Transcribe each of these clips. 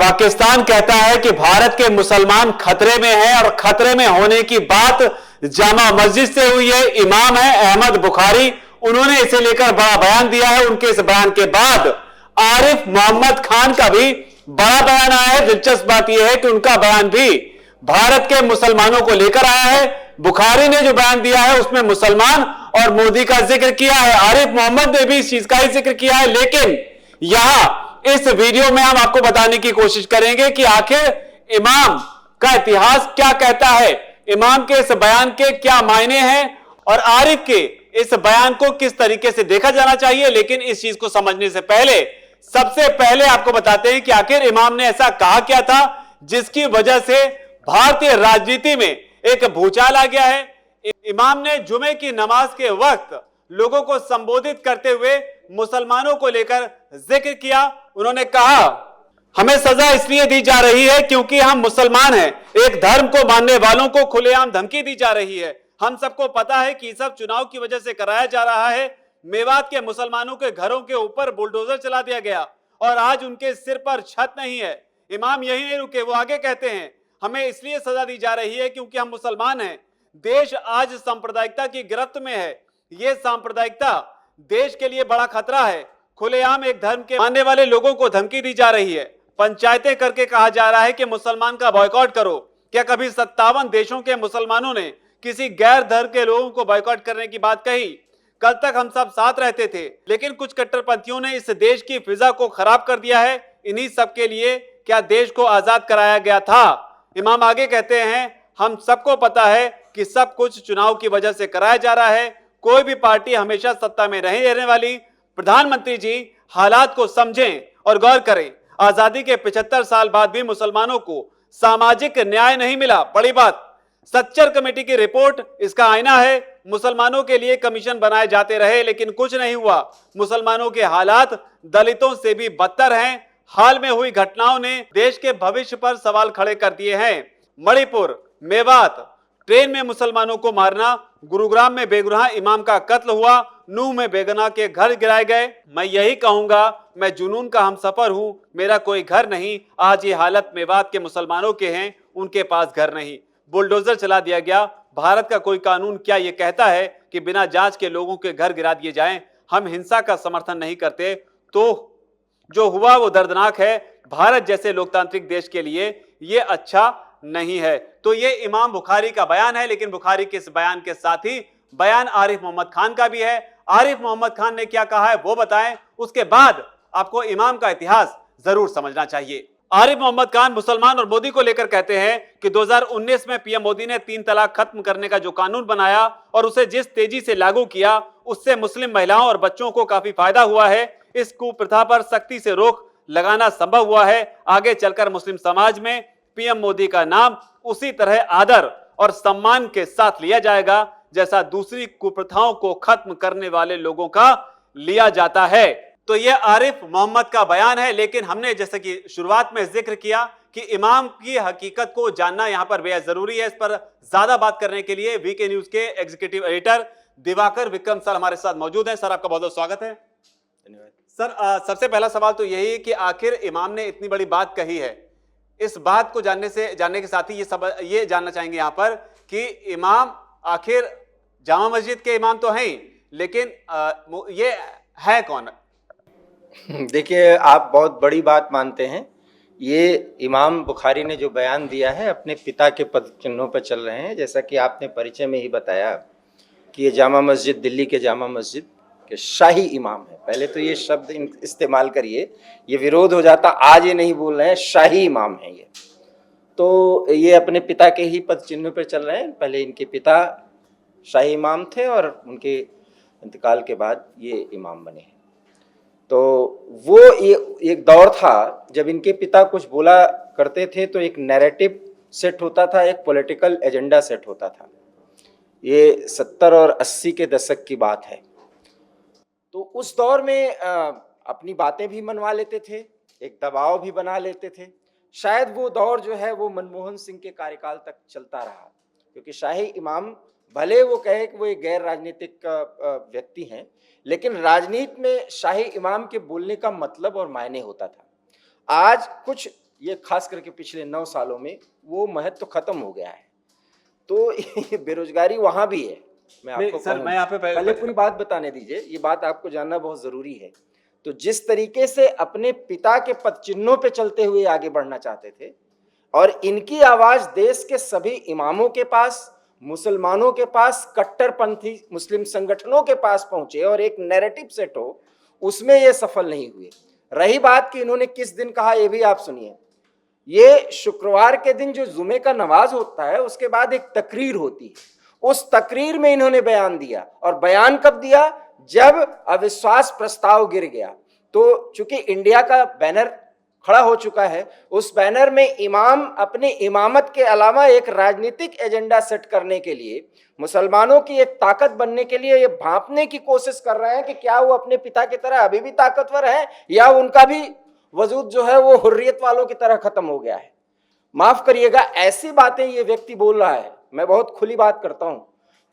पाकिस्तान कहता है कि भारत के मुसलमान खतरे में हैं और खतरे में होने की बात जामा मस्जिद से हुई है। इमाम है अहमद बुखारी, उन्होंने इसे लेकर बड़ा बयान दिया है। उनके इस बयान के बाद आरिफ मोहम्मद खान का भी बड़ा बयान आया है। दिलचस्प बात यह है कि उनका बयान भी भारत के मुसलमानों को लेकर आया है। बुखारी ने जो बयान दिया है उसमें मुसलमान और मोदी का जिक्र किया है, आरिफ मोहम्मद ने भी इस चीज का ही जिक्र किया है। लेकिन यहां इस वीडियो में हम आपको बताने की कोशिश करेंगे कि आखिर इमाम का इतिहास क्या कहता है, इमाम के इस बयान के क्या मायने हैं और आरिफ के इस बयान को किस तरीके से देखा जाना चाहिए। लेकिन इस चीज को समझने से पहले सबसे पहले आपको बताते हैं कि आखिर इमाम ने ऐसा कहा क्या था जिसकी वजह से भारतीय राजनीति में एक भूचाल आ गया है। इमाम ने जुमे की नमाज के वक्त लोगों को संबोधित करते हुए मुसलमानों को लेकर जिक्र किया। उन्होंने कहा, हमें सजा इसलिए दी जा रही है क्योंकि हम मुसलमान हैं। एक धर्म को मानने वालों को खुलेआम धमकी दी जा रही है। हम सबको पता है कि सब चुनाव की वजह से कराया जा रहा है। मेवात के मुसलमानों के घरों के ऊपर बुलडोजर चला दिया गया और आज उनके सिर पर छत नहीं है। इमाम यही नहीं रुके, वो आगे कहते हैं, हमें इसलिए सजा दी जा रही है क्योंकि हम मुसलमान हैं। देश आज सांप्रदायिकता की गिरफ्त में है। यह सांप्रदायिकता देश के लिए बड़ा खतरा है। खुलेआम एक धर्म के मानने वाले लोगों को धमकी दी जा रही है। पंचायतें करके कहा जा रहा है कि मुसलमान का बॉयकॉट करो। क्या कभी 57 देशों के मुसलमानों ने किसी गैर धर्म के लोगों को बॉयकॉट करने की बात कही? कल तक हम सब साथ रहते थे, लेकिन कुछ कट्टरपंथियों ने इस देश की फिजा को खराब कर दिया है। इन्हीं सब के लिए क्या देश को आजाद कराया गया था? इमाम आगे कहते हैं, हम सबको पता है कि सब कुछ चुनाव की वजह से कराया जा रहा है। कोई भी पार्टी हमेशा सत्ता में नहीं रहने वाली। प्रधानमंत्री जी हालात को समझें और गौर करें। आजादी के 75 साल बाद भी मुसलमानों को सामाजिक न्याय नहीं मिला। बड़ी बात, सच्चर कमेटी की रिपोर्ट इसका आईना है। मुसलमानों के लिए कमीशन बनाए जाते रहे लेकिन कुछ नहीं हुआ। मुसलमानों के हालात दलितों से भी बदतर हैं। हाल में हुई घटनाओं ने देश के भविष्य पर सवाल खड़े कर दिए हैं। मणिपुर, मेवात, ट्रेन में मुसलमानों को मारना, गुरुग्राम में बेगुनाह इमाम का कत्ल हुआ, नूह में बेगुनाह के घर गिराए गए। मैं यही कहूंगा, मैं जुनून का हमसफर हूं, मेरा कोई घर नहीं। आज ये हालत मेवात के मुसलमानों के हैं, उनके पास घर नहीं। बुलडोजर चला दिया गया। भारत का कोई कानून क्या ये कहता है कि बिना जांच के लोगों के घर गिरा दिए जाएं? हम हिंसा का समर्थन नहीं करते, तो जो हुआ वो दर्दनाक है। भारत जैसे लोकतांत्रिक देश के लिए ये अच्छा नहीं है। तो ये इमाम बुखारी का बयान है, लेकिन बुखारी के इस बयान के साथ ही बयान आरिफ मोहम्मद खान का भी है। आरिफ मोहम्मद खान ने क्या कहा है वो बताएं, उसके बाद आपको इमाम का इतिहास जरूर समझना चाहिए। आरिफ मोहम्मद खान मुसलमान और मोदी को लेकर कहते हैं कि 2019 में पीएम मोदी ने 3 तलाक खत्म करने का जो कानून बनाया और उसे जिस तेजी से लागू किया, उससे मुस्लिम महिलाओं और बच्चों को काफी फायदा हुआ है। इस कुप्रथा पर सख्ती से रोक लगाना संभव हुआ है। आगे चलकर मुस्लिम समाज में पीएम मोदी का नाम उसी तरह आदर और सम्मान के साथ लिया जाएगा जैसा दूसरी कुप्रथाओं को खत्म करने वाले लोगों का लिया जाता है। तो यह आरिफ मोहम्मद का बयान है। लेकिन हमने जैसे कि शुरुआत में जिक्र किया कि इमाम की हकीकत को जानना यहां पर बेहद जरूरी है। इस पर ज्यादा बात करने के लिए वीके न्यूज के executive editor Diwakar Vikram sir हमारे साथ मौजूद हैं। सर, आपका बहुत बहुत स्वागत है। धन्यवाद सर, सबसे पहला सवाल तो यही है कि आखिर इमाम ने इतनी बड़ी बात कही है, इस बात को जानने के साथ ही ये जानना चाहेंगे यहां पर कि इमाम आखिर जामा मस्जिद के इमाम तो हैं, लेकिन ये है कौन? देखिए, आप बहुत बड़ी बात मानते हैं। ये इमाम बुखारी ने जो बयान दिया है अपने पिता के पद चिन्हों पर चल रहे हैं। जैसा कि आपने परिचय में ही बताया कि ये जामा मस्जिद, दिल्ली के जामा मस्जिद के शाही इमाम है। पहले तो ये शब्द इस्तेमाल करिए, ये विरोध हो जाता। आज ये नहीं बोल रहे हैं, शाही इमाम है ये। तो ये अपने पिता के ही पद चिन्हों पर चल रहे हैं। पहले इनके पिता शाही इमाम थे और उनके इंतकाल के बाद ये इमाम बने हैं। तो वो एक दौर था जब इनके पिता कुछ बोला करते थे तो एक नैरेटिव सेट होता था, एक पॉलिटिकल एजेंडा सेट होता था। ये 70 और 80 के दशक की बात है। तो उस दौर में अपनी बातें भी मनवा लेते थे, एक दबाव भी बना लेते थे। शायद वो दौर जो है वो मनमोहन सिंह के कार्यकाल तक चलता रहा, क्योंकि शाही इमाम भले वो कहे कि वो एक गैर राजनीतिक व्यक्ति हैं, लेकिन राजनीति में शाही इमाम के बोलने का मतलब और मायने होता था। आज कुछ ये खास करके पिछले 9 सालों में वो महत्व खत्म हो गया है। तो ये बेरोजगारी वहां भी है। मैं आपको सर, मैं यहाँ पे पहले पूरी बात बताने दीजिए, ये बात आपको जानना बहुत जरूरी है। तो जिस तरीके से अपने पिता के पद चिन्हों पे चलते हुए आगे बढ़ना चाहते थे और इनकी आवाज देश के सभी इमामों के पास, मुसलमानों के पास, कट्टरपंथी मुस्लिम संगठनों के पास पहुंचे और एक नैरेटिव सेट हो, उसमें ये सफल नहीं हुए। रही बात कि इन्होंने किस दिन कहा, ये भी आप सुनिए। ये शुक्रवार के दिन जो जुमे का नमाज होता है उसके बाद एक तकरीर होती है, उस तकरीर में इन्होंने बयान दिया। और बयान कब दिया? जब अविश्वास प्रस्ताव गिर गया। तो चूंकि इंडिया का बैनर खड़ा हो चुका है, उस बैनर में इमाम अपने इमामत के अलावा एक राजनीतिक एजेंडा सेट करने के लिए, मुसलमानों की एक ताकत बनने के लिए ये भांपने की कोशिश कर रहे हैं कि क्या वो अपने पिता की तरह अभी भी ताकतवर है या उनका भी वजूद जो है वो हुर्रियत वालों की तरह खत्म हो गया है। माफ करिएगा, ऐसी बातें ये व्यक्ति बोल रहा है। मैं बहुत खुली बात करता हूं,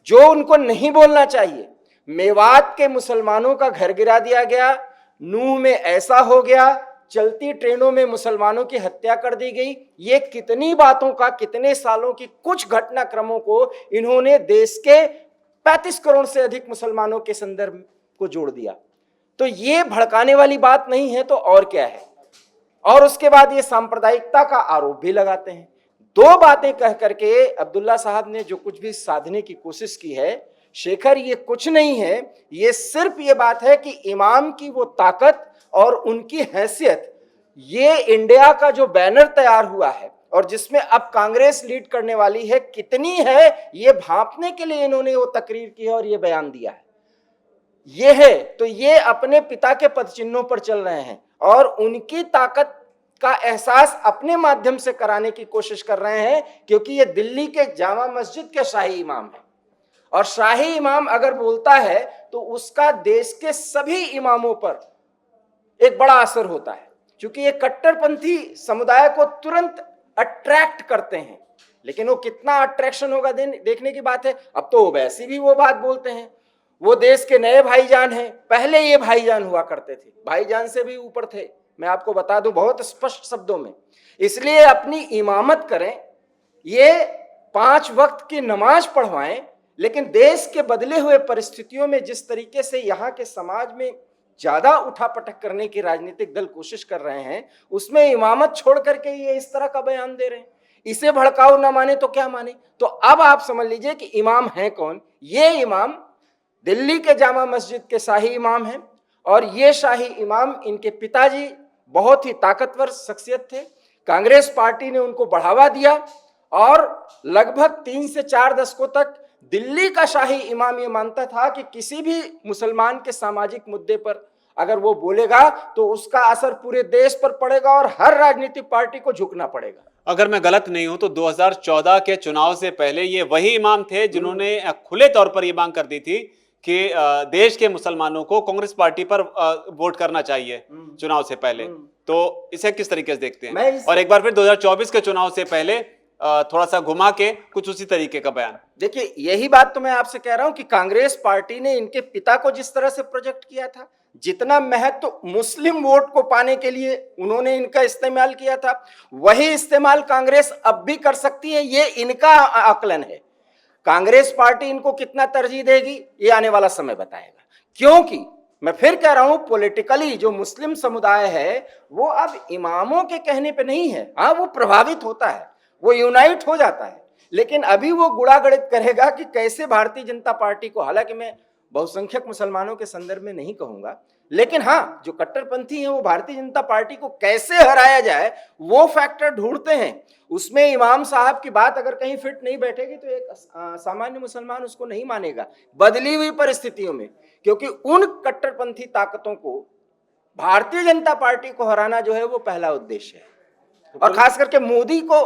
जो उनको नहीं बोलना चाहिए। मेवात के मुसलमानों का घर गिरा दिया गया, नूह में ऐसा हो गया, चलती ट्रेनों में मुसलमानों की हत्या कर दी गई। ये कितनी बातों का, कितने सालों की कुछ घटनाक्रमों को इन्होंने देश के 35 करोड़ से अधिक मुसलमानों के संदर्भ को जोड़ दिया। तो ये भड़काने वाली बात नहीं है तो और क्या है। और उसके बाद ये सांप्रदायिकता का आरोप भी लगाते हैं। दो बातें कह करके अब्दुल्ला साहब ने जो कुछ भी साधने की कोशिश की है, शेखर, ये कुछ नहीं है। ये सिर्फ ये बात है कि इमाम की वो ताकत और उनकी हैसियत, ये इंडिया का जो बैनर तैयार हुआ है और जिसमें अब कांग्रेस लीड करने वाली है, कितनी है ये भांपने के लिए इन्होंने वो तकरीर की है और ये बयान दिया है। ये है तो ये अपने पिता के पदचिन्हों पर चल रहे हैं और उनकी ताकत का एहसास अपने माध्यम से कराने की कोशिश कर रहे हैं, क्योंकि ये दिल्ली के जामा मस्जिद के शाही इमाम है और शाही इमाम अगर बोलता है तो उसका देश के सभी इमामों पर एक बड़ा असर होता है, क्योंकि ये कट्टरपंथी समुदाय को तुरंत अट्रैक्ट करते हैं। लेकिन वो कितना अट्रैक्शन होगा देखने की बात है। अब तो वैसे भी वो बात बोलते हैं, वो देश के नए भाईजान हैं। पहले ये भाईजान हुआ करते थे, भाईजान से भी ऊपर थे। मैं आपको बता दूं बहुत स्पष्ट शब्दों में, इसलिए अपनी इमामत करें, ये 5 वक्त की नमाज पढ़वाएं, लेकिन देश के बदले हुए परिस्थितियों में जिस तरीके से यहाँ के समाज में ज्यादा उठापटक करने की राजनीतिक दल कोशिश कर रहे हैं, उसमें इमामत छोड़ करके ये इस तरह का बयान दे रहे हैं। इसे भड़काऊ ना माने तो क्या माने। तो अब आप समझ लीजिए कि इमाम है कौन। ये इमाम दिल्ली के जामा मस्जिद के शाही इमाम हैं और ये शाही इमाम, इनके पिताजी बहुत ही ताकतवर शख्सियत थे। कांग्रेस पार्टी ने उनको बढ़ावा दिया और लगभग 3 से 4 दशकों तक दिल्ली का शाही इमाम ये मानता था कि किसी भी मुसलमान के सामाजिक मुद्दे पर अगर वो बोलेगा तो उसका असर पूरे देश पर पड़ेगा और हर राजनीतिक पार्टी को झुकना पड़ेगा। अगर मैं गलत नहीं हूं तो 2014 के चुनाव से पहले ये वही इमाम थे जिन्होंने खुले तौर पर ये मांग कर दी थी कि देश के मुसलमानों को कांग्रेस पार्टी पर वोट करना चाहिए चुनाव से पहले। तो इसे किस तरीके से देखते हैं? और एक बार फिर 2024 के चुनाव से पहले थोड़ा सा घुमा के कुछ उसी तरीके का बयान। देखिए, यही बात तो मैं आपसे कह रहा हूं कि कांग्रेस पार्टी ने इनके पिता को जिस तरह से प्रोजेक्ट किया था, जितना महत्व तो मुस्लिम वोट को पाने के लिए उन्होंने इनका इस्तेमाल किया था, वही इस्तेमाल कांग्रेस अब भी कर सकती है। ये इनका आकलन है। कांग्रेस पार्टी इनको कितना तरजीह देगी ये आने वाला समय बताएगा, क्योंकि मैं फिर कह रहा हूं पॉलिटिकली जो मुस्लिम समुदाय है वो अब इमामों के कहने पे नहीं है। हाँ, वो प्रभावित होता है, वो यूनाइट हो जाता है, लेकिन अभी वो गुड़ागड़ित करेगा कि कैसे भारतीय जनता पार्टी को, हालांकि मैं बहुसंख्यक मुसलमानों के संदर्भ में नहीं कहूंगा, लेकिन हाँ, जो कट्टरपंथी हैं वो भारतीय जनता पार्टी को कैसे हराया जाए वो फैक्टर ढूंढते हैं। उसमें इमाम साहब की बात अगर कहीं फिट नहीं बैठेगी तो एक सामान्य मुसलमान उसको नहीं मानेगा बदली हुई परिस्थितियों में, क्योंकि उन कट्टरपंथी ताकतों को भारतीय जनता पार्टी को हराना जो है वो पहला उद्देश्य है। और खास करके मोदी को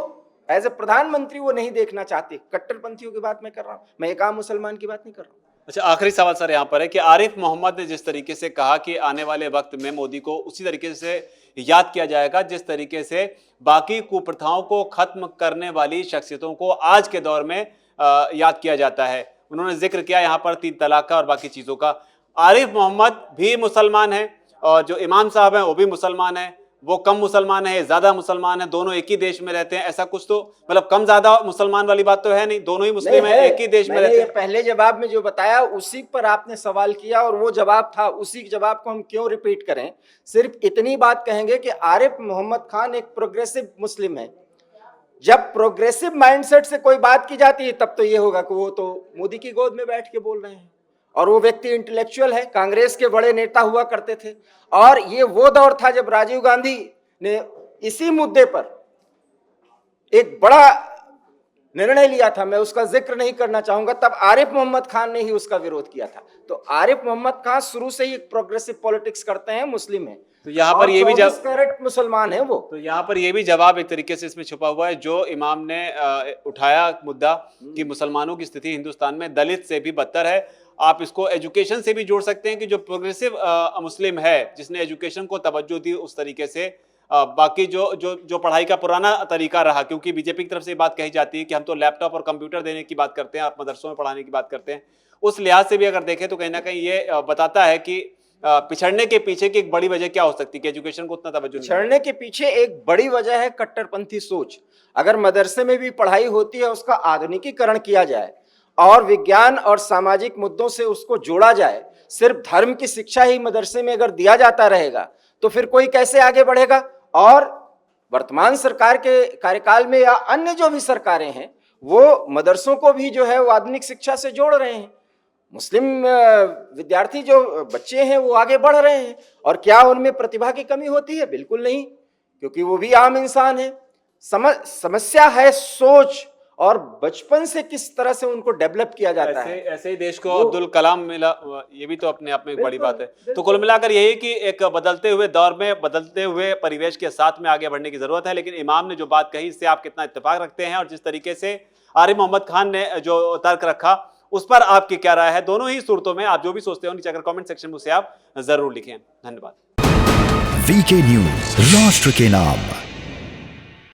एज ए प्रधानमंत्री वो नहीं देखना चाहते। कट्टरपंथियों की बात मैं कर रहा हूं, मैं एक आम मुसलमान की बात नहीं कर रहा हूं। अच्छा, आखिरी सवाल सर यहाँ पर है कि आरिफ मोहम्मद ने जिस तरीके से कहा कि आने वाले वक्त में मोदी को उसी तरीके से याद किया जाएगा जिस तरीके से बाकी कुप्रथाओं को खत्म करने वाली शख्सियतों को आज के दौर में याद किया जाता है। उन्होंने जिक्र किया यहाँ पर 3 तलाक का और बाकी चीज़ों का। आरिफ मोहम्मद भी मुसलमान है और जो इमाम साहब हैं वो भी मुसलमान हैं। वो कम मुसलमान है, ज्यादा मुसलमान है, दोनों एक ही देश में रहते हैं, ऐसा कुछ तो मतलब कम ज्यादा मुसलमान वाली बात तो है नहीं, दोनों ही मुस्लिम है, एक ही देश में रहते हैं। पहले जवाब में जो बताया उसी पर आपने सवाल किया और वो जवाब था, उसी जवाब को हम क्यों रिपीट करें। सिर्फ इतनी बात कहेंगे कि आरिफ मोहम्मद खान एक प्रोग्रेसिव मुस्लिम है। जब प्रोग्रेसिव माइंडसेट से कोई बात की जाती है तब तो ये होगा कि वो तो मोदी की गोद में बैठ के बोल रहे हैं, और वो व्यक्ति इंटेलेक्चुअल है, कांग्रेस के बड़े नेता हुआ करते थे। और ये वो दौर था जब राजीव गांधी ने इसी मुद्दे पर एक बड़ा निर्णय लिया था, मैं उसका जिक्र नहीं करना चाहूंगा, तब आरिफ मोहम्मद खान ने ही उसका विरोध किया था। तो आरिफ मोहम्मद खान शुरू से ही प्रोग्रेसिव पॉलिटिक्स करते हैं, मुस्लिम है, तो यहाँ पर ये भी करेक्ट मुसलमान है वो। तो यहाँ पर ये भी जवाब एक तरीके से इसमें छुपा हुआ है जो इमाम ने उठाया मुद्दा कि मुसलमानों की स्थिति हिंदुस्तान में दलित से भी बदतर है। आप इसको एजुकेशन से भी जोड़ सकते हैं कि जो प्रोग्रेसिव मुस्लिम है जिसने एजुकेशन को तवज्जो दी उस तरीके से, बाकी जो पढ़ाई का पुराना तरीका रहा, क्योंकि बीजेपी की तरफ से बात कही जाती है कि हम तो लैपटॉप और कंप्यूटर देने की बात करते हैं, आप मदरसों में पढ़ाने की बात करते हैं, उस लिहाज से भी अगर देखें तो कहीं ना कहीं ये बताता है कि पिछड़ने के पीछे की एक बड़ी वजह क्या हो सकती है कि एजुकेशन को उतना तवज्जो नहीं। पिछड़ने के पीछे एक बड़ी वजह है कट्टरपंथी सोच। अगर मदरसे में भी पढ़ाई होती है उसका आधुनिकीकरण किया जाए और विज्ञान और सामाजिक मुद्दों से उसको जोड़ा जाए, सिर्फ धर्म की शिक्षा ही मदरसे में अगर दिया जाता रहेगा तो फिर कोई कैसे आगे बढ़ेगा। और वर्तमान सरकार के कार्यकाल में या अन्य जो भी सरकारें हैं वो मदरसों को भी जो है वो आधुनिक शिक्षा से जोड़ रहे हैं। मुस्लिम विद्यार्थी जो बच्चे हैं वो आगे बढ़ रहे हैं, और क्या उनमें प्रतिभा की कमी होती है? बिल्कुल नहीं, क्योंकि वो भी आम इंसान है। समस्या है सोच और बचपन से किस तरह से उनको डेवलप किया जाता है। ऐसे ही देश को अब्दुल कलाम मिला, ये भी तो अपने आप में एक बड़ी बात है। तो कुल मिलाकर यही कि एक बदलते हुए दौर में बदलते हुए परिवेश के साथ में आगे बढ़ने की जरूरत है। लेकिन इमाम ने जो बात कही इससे आप कितना इत्तेफाक रखते हैं, और जिस तरीके से आरिफ मोहम्मद खान ने जो तर्क रखा उस पर आपकी क्या राय है? दोनों ही सूरतों में आप जो भी सोचते हो नीचे अगर कमेंट सेक्शन में उसे आप जरूर लिखें। धन्यवाद। वीके न्यूज, राष्ट्र के नाम।